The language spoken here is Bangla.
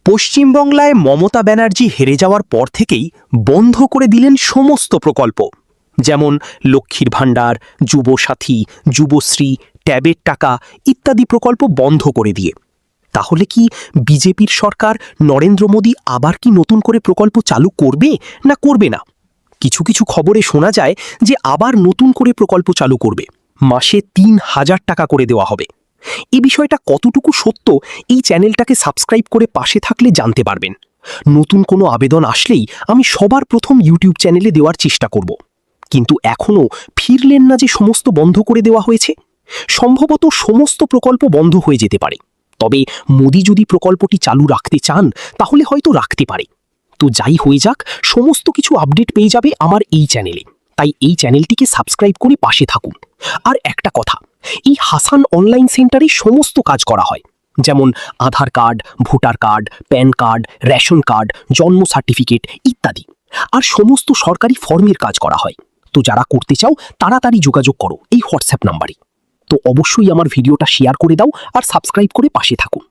পশ্চিমবাংলায় মমতা ব্যানার্জি হেরে যাওয়ার পর থেকেই বন্ধ করে দিলেন সমস্ত প্রকল্প, যেমন লক্ষ্মীর ভাণ্ডার, যুবসাথী, যুবশ্রী, ট্যাবের টাকা ইত্যাদি প্রকল্প বন্ধ করে দিয়ে। তাহলে কি বিজেপির সরকার নরেন্দ্র মোদী আবার কি নতুন করে প্রকল্প চালু করবে না করবে না? কিছু কিছু খবরে শোনা যায় যে আবার নতুন করে প্রকল্প চালু করবে, মাসে ৩,০০০ টাকা করে দেওয়া হবে। এই বিষয়টা কতটুকু সত্য এই চ্যানেলটাকে সাবস্ক্রাইব করে পাশে থাকলে জানতে পারবেন। নতুন কোনো আবেদন আসলেই আমি সবার প্রথম ইউটিউব চ্যানেলে দেওয়ার চেষ্টা করব। কিন্তু এখনও ফিরলেন না যে সমস্ত বন্ধ করে দেওয়া হয়েছে। সম্ভবত সমস্ত প্রকল্প বন্ধ হয়ে যেতে পারে, তবে মোদি যদি প্রকল্পটি চালু রাখতে চান তাহলে হয়তো রাখতে পারে। তো যাই হয়ে যাক, সমস্ত কিছু আপডেট পেয়ে যাবে আমার এই চ্যানেলে, তাই এই চ্যানেলটিকে সাবস্ক্রাইব করে পাশে থাকুন। আর একটা কথা, এই হাসান অনলাইন সেন্টারে সমস্ত কাজ করা হয়, যেমন Aadhaar card, voter card, PAN card, ration card, জন্ম সার্টিফিকেট ইত্যাদি। আর সমস্ত সরকারি ফর্মের কাজ করা হয়। তো যারা করতে চাও তাড়াতাড়ি যোগাযোগ করো এই হোয়াটসঅ্যাপ নাম্বারে। তো অবশ্যই আমার ভিডিওটা শেয়ার করে দাও আর সাবস্ক্রাইব করে পাশে থাকুন।